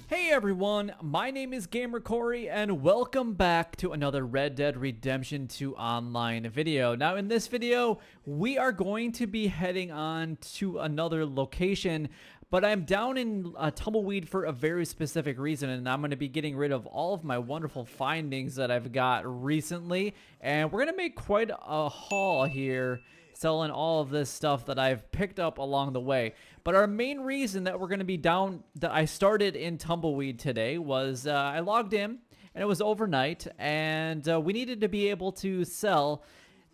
Hey everyone, my name is Gamer Corey and welcome back to another Red Dead Redemption 2 online video. Now in this video, we are going to be heading on to another location, but I'm down in Tumbleweed for a very specific reason, and I'm going to be getting rid of all of my wonderful findings that I've got recently, and we're going to make quite a haul here, selling all of this stuff that I've picked up along the way. But our main reason that we're going to be down, that I started in Tumbleweed today, was I logged in and it was overnight, and we needed to be able to sell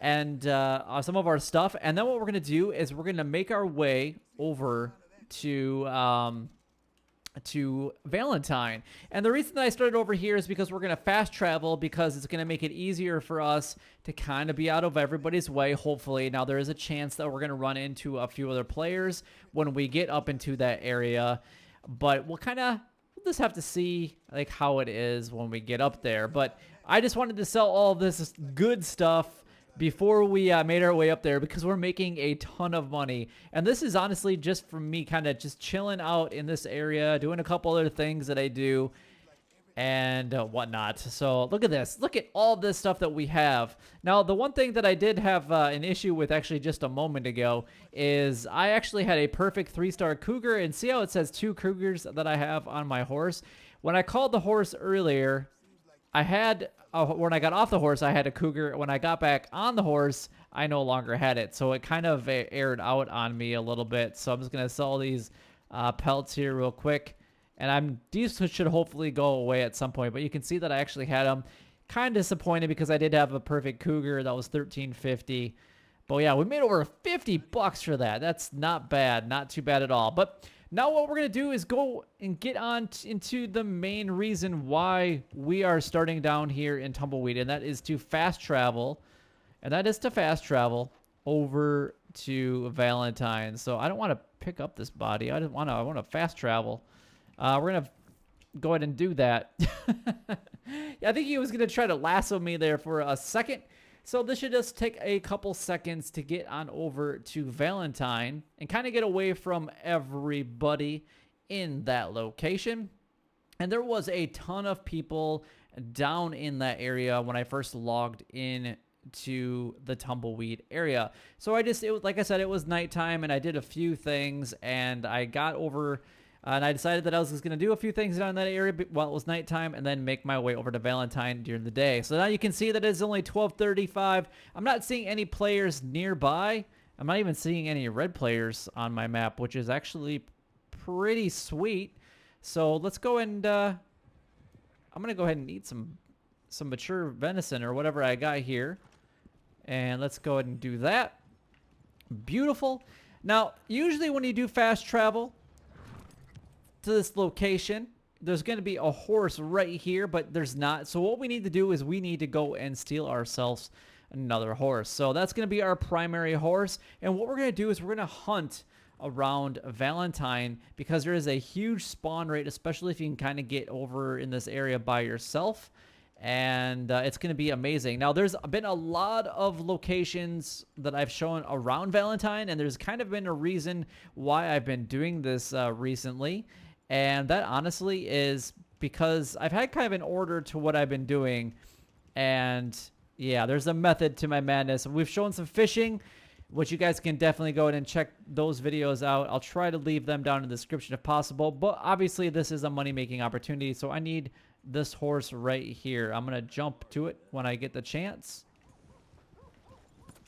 and some of our stuff. And then what we're going to do is we're going to make our way over to Valentine. And the reason that I started over here is because we're going to fast travel, because it's going to make it easier for us to kind of be out of everybody's way, hopefully. Now, there is a chance that we're going to run into a few other players when we get up into that area, but we'll just have to see like how it is when we get up there. But I just wanted to sell all of this good stuff before we made our way up there, because we're making a ton of money. And this is honestly just for me kind of just chilling out in this area, doing a couple other things that I do and whatnot. So look at this. Look at all this stuff that we have. Now, the one thing that I did have an issue with actually just a moment ago is I actually had a perfect 3-star cougar, and see how it says 2 cougars that I have on my horse. When I called the horse earlier, I had when I got off the horse, I had a cougar. When I got back on the horse, I no longer had it. So it kind of aired out on me a little bit. So I'm just going to sell these pelts here real quick. And these should hopefully go away at some point. But you can see that I actually had them. Kind of disappointed because I did have a perfect cougar. That was $13.50. But yeah, we made over $50 for that. That's not bad. Not too bad at all. But now what we're going to do is go and get on into the main reason why we are starting down here in Tumbleweed, and that is to fast travel. And that is to fast travel over to Valentine. So I don't want to pick up this body. I want to fast travel. We're going to go ahead and do that. Yeah, I think he was going to try to lasso me there for a second. So this should just take a couple seconds to get on over to Valentine and kind of get away from everybody in that location. And there was a ton of people down in that area when I first logged in to the Tumbleweed area. So like I said, it was nighttime, and I did a few things, and I got over and I decided that I was just going to do a few things down in that area while it was nighttime, and then make my way over to Valentine during the day. So now you can see that it's only 12:35. I'm not seeing any players nearby. I'm not even seeing any red players on my map, which is actually pretty sweet. So let's go and I'm going to go ahead and eat some mature venison or whatever I got here. And let's go ahead and do that. Beautiful. Now, usually when you do fast travel to this location, there's going to be a horse right here, but there's not. So what we need to do is we need to go and steal ourselves another horse. So that's going to be our primary horse. And what we're going to do is we're going to hunt around Valentine, because there is a huge spawn rate, especially if you can kind of get over in this area by yourself. And it's going to be amazing. Now, there's been a lot of locations that I've shown around Valentine, and there's kind of been a reason why I've been doing this recently. And that honestly is because I've had kind of an order to what I've been doing. And yeah, there's a method to my madness. We've shown some fishing, which you guys can definitely go ahead and check those videos out. I'll try to leave them down in the description if possible. But obviously, this is a money-making opportunity, so I need this horse right here. I'm going to jump to it when I get the chance.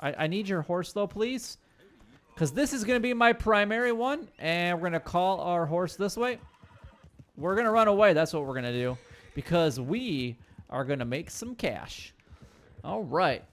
I need your horse, though, please, because this is going to be my primary one, and we're going to call our horse this way. We're going to run away. That's what we're going to do, because we are going to make some cash. All right.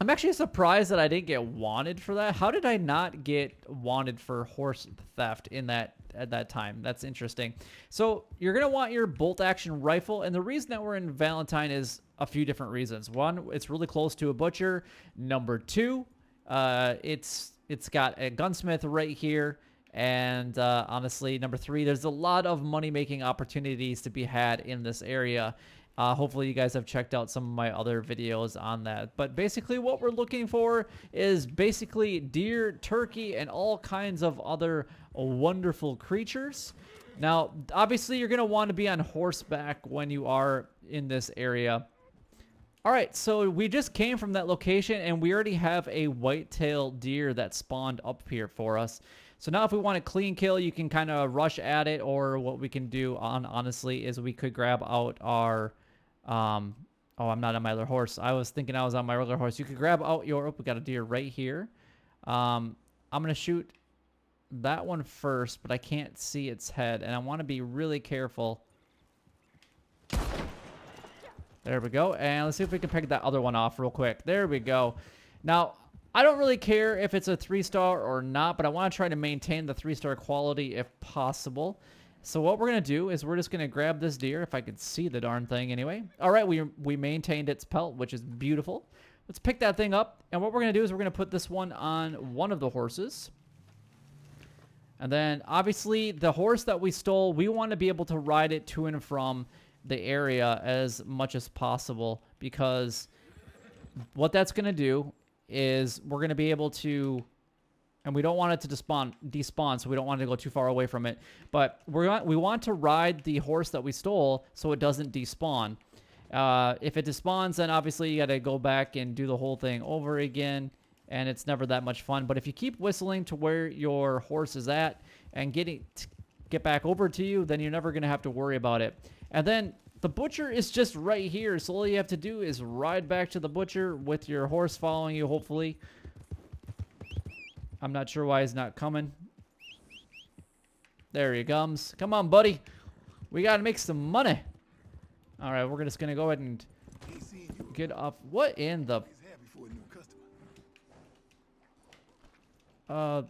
I'm actually surprised that I didn't get wanted for that. How did I not get wanted for horse theft at that time? That's interesting. So you're going to want your bolt action rifle. And the reason that we're in Valentine is a few different reasons. One, it's really close to a butcher. Number two, it's got a gunsmith right here. And honestly, number three, there's a lot of money-making opportunities to be had in this area. Hopefully you guys have checked out some of my other videos on that. But basically what we're looking for is basically deer, turkey, and all kinds of other wonderful creatures. Now, obviously you're going to want to be on horseback when you are in this area. All right, so we just came from that location, and we already have a white-tailed deer that spawned up here for us. So now if we want a clean kill, you can kind of rush at it, or what we can do, honestly, is we could grab out our... oh, I'm not on my other horse. I was thinking I was on my regular horse. You could grab out your... Oh, we got a deer right here. I'm going to shoot that one first, but I can't see its head, and I want to be really careful. There we go. And let's see if we can pick that other one off real quick. There we go. Now, I don't really care if it's a 3-star or not, but I want to try to maintain the 3-star quality if possible. So what we're going to do is we're just going to grab this deer, if I could see the darn thing anyway. All right, we maintained its pelt, which is beautiful. Let's pick that thing up. And what we're going to do is we're going to put this one on one of the horses. And then, obviously, the horse that we stole, we want to be able to ride it to and from the area as much as possible, because what that's going to do is we're going to be able to, and we don't want it to despawn, so we don't want it to go too far away from it, but we want to ride the horse that we stole so it doesn't despawn. If it despawns, then obviously you got to go back and do the whole thing over again, and it's never that much fun. But if you keep whistling to where your horse is at and get back over to you, then you're never going to have to worry about it. And then the butcher is just right here, so all you have to do is ride back to the butcher with your horse following you, hopefully. I'm not sure why he's not coming. There he comes. Come on, buddy. We got to make some money. All right, we're just going to go ahead and get off. What in the...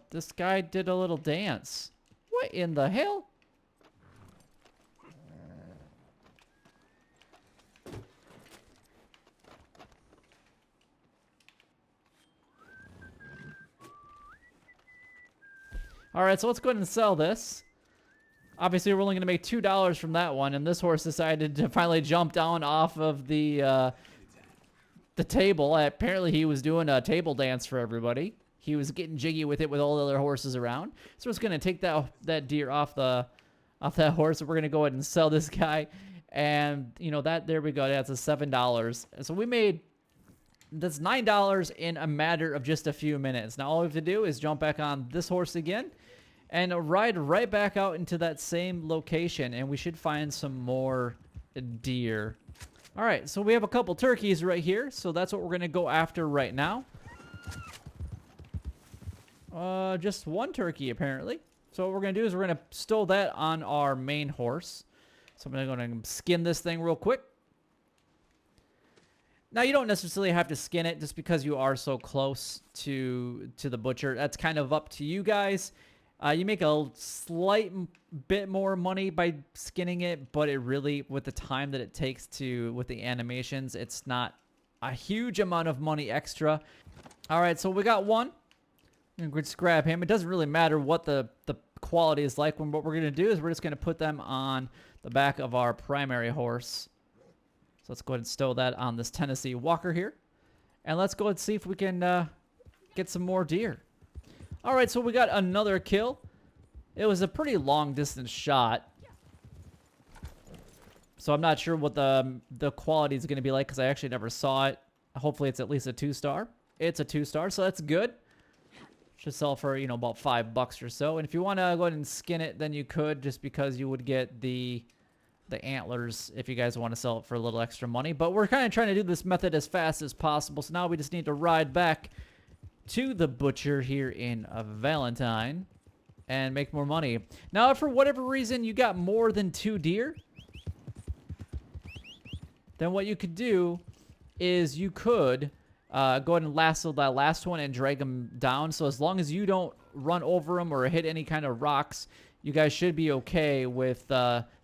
this guy did a little dance. What in the hell? All right, so let's go ahead and sell this. Obviously, we're only going to make $2 from that one, and this horse decided to finally jump down off of the table. Apparently, he was doing a table dance for everybody. He was getting jiggy with it with all the other horses around. So we're just going to take that deer off that horse, and we're going to go ahead and sell this guy. And, you know, there we go. That's a $7. So we made... That's $9 in a matter of just a few minutes. Now, all we have to do is jump back on this horse again and ride right back out into that same location, and we should find some more deer. All right, so we have a couple turkeys right here, so that's what we're going to go after right now. Just one turkey, apparently. So what we're going to do is we're going to stow that on our main horse. So I'm going to skin this thing real quick. Now, you don't necessarily have to skin it just because you are so close to the butcher. That's kind of up to you guys. You make a slight bit more money by skinning it, but it really, with the time that it takes with the animations, it's not a huge amount of money extra. All right, so we got one. I'm going to just grab him. It doesn't really matter what the quality is like. What we're going to do is we're just going to put them on the back of our primary horse. So let's go ahead and stow that on this Tennessee Walker here. And let's go ahead and see if we can get some more deer. All right, so we got another kill. It was a pretty long distance shot. So I'm not sure what the quality is going to be like because I actually never saw it. Hopefully it's at least a 2-star. It's a 2-star, so that's good. Should sell for, you know, about $5 or so. And if you want to go ahead and skin it, then you could, just because you would get the antlers if you guys want to sell it for a little extra money. But we're kind of trying to do this method as fast as possible. So now we just need to ride back to the butcher here in Valentine and make more money. Now, if for whatever reason you got more than 2 deer, then what you could do is you could go ahead and lasso that last one and drag them down. So as long as you don't run over them or hit any kind of rocks, you guys should be okay with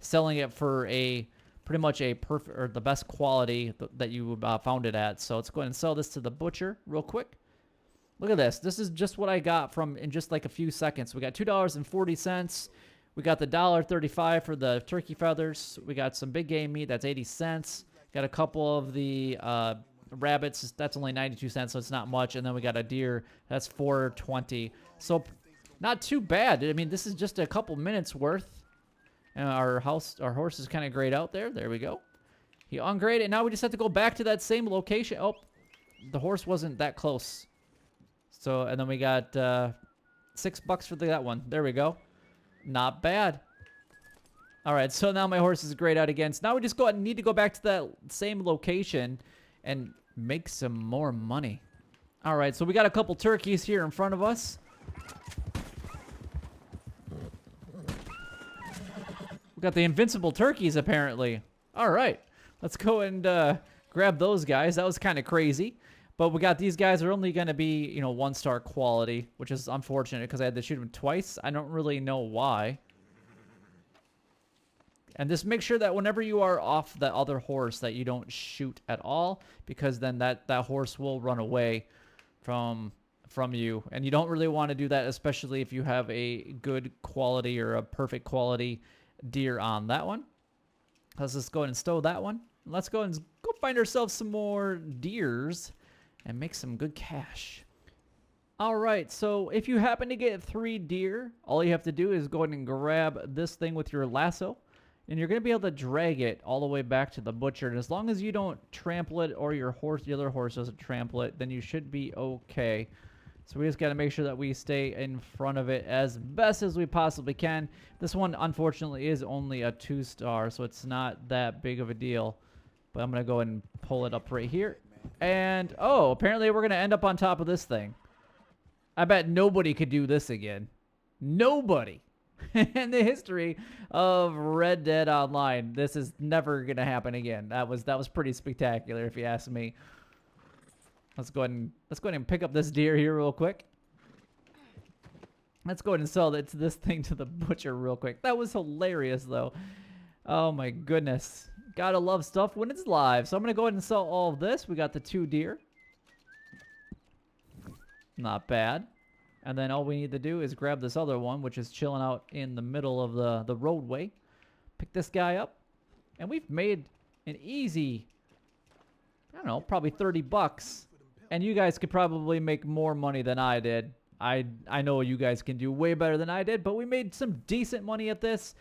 selling it for pretty much a perfect or the best quality that you found it at. So let's go ahead and sell this to the butcher real quick. Look at this. This is just what I got from in just like a few seconds. We got $2.40. We got the $1.35 for the turkey feathers. We got some big game meat. That's 80 cents. Got a couple of the rabbits. That's only 92 cents, so it's not much. And then we got a deer. That's 4.20. So not too bad. I mean, this is just a couple minutes worth. And our horse is kind of grayed out there. There we go. He ungraded, and now we just have to go back to that same location. Oh, the horse wasn't that close. So, and then we got $6 for that one. There we go. Not bad. All right, so now my horse is grayed out again. So now we just need to go back to that same location and make some more money. All right, so we got a couple turkeys here in front of us. We got the invincible turkeys, apparently. All right, let's go and grab those guys. That was kind of crazy. But we got these guys are only going to be, 1-star quality, which is unfortunate because I had to shoot them twice. I don't really know why. And just make sure that whenever you are off the other horse that you don't shoot at all, because then that horse will run away from you. And you don't really want to do that, especially if you have a good quality or a perfect quality deer on that one. Let's just go ahead and stow that one. Let's go and go find ourselves some more deers and make some good cash. All right, so if you happen to get 3 deer, all you have to do is go ahead and grab this thing with your lasso. And you're going to be able to drag it all the way back to the butcher. And as long as you don't trample it or the other horse doesn't trample it, then you should be okay. So we just got to make sure that we stay in front of it as best as we possibly can. This one, unfortunately, is only a 2-star, so it's not that big of a deal. But I'm going to go ahead and pull it up right here. And, oh, apparently we're going to end up on top of this thing. I bet nobody could do this again. Nobody. In the history of Red Dead Online, this is never gonna happen again. That was pretty spectacular, if you ask me. Let's go ahead and pick up this deer here real quick. Let's go ahead and sell this thing to the butcher real quick. That was hilarious, though. Oh my goodness, gotta love stuff when it's live. So I'm gonna go ahead and sell all of this. We got the 2 deer. Not bad. And then all we need to do is grab this other one, which is chilling out in the middle of the roadway. Pick this guy up. And we've made an easy, I don't know, probably $30. And you guys could probably make more money than I did. I know you guys can do way better than I did, but we made some decent money at this.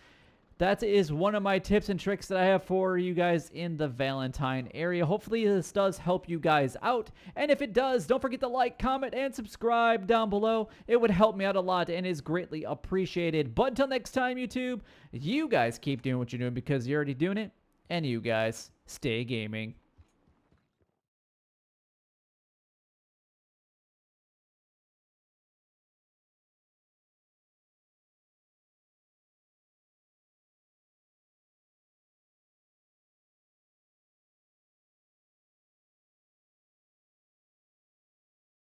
That is one of my tips and tricks that I have for you guys in the Valentine area. Hopefully this does help you guys out. And if it does, don't forget to like, comment, and subscribe down below. It would help me out a lot and is greatly appreciated. But until next time, YouTube, you guys keep doing what you're doing because you're already doing it. And you guys stay gaming.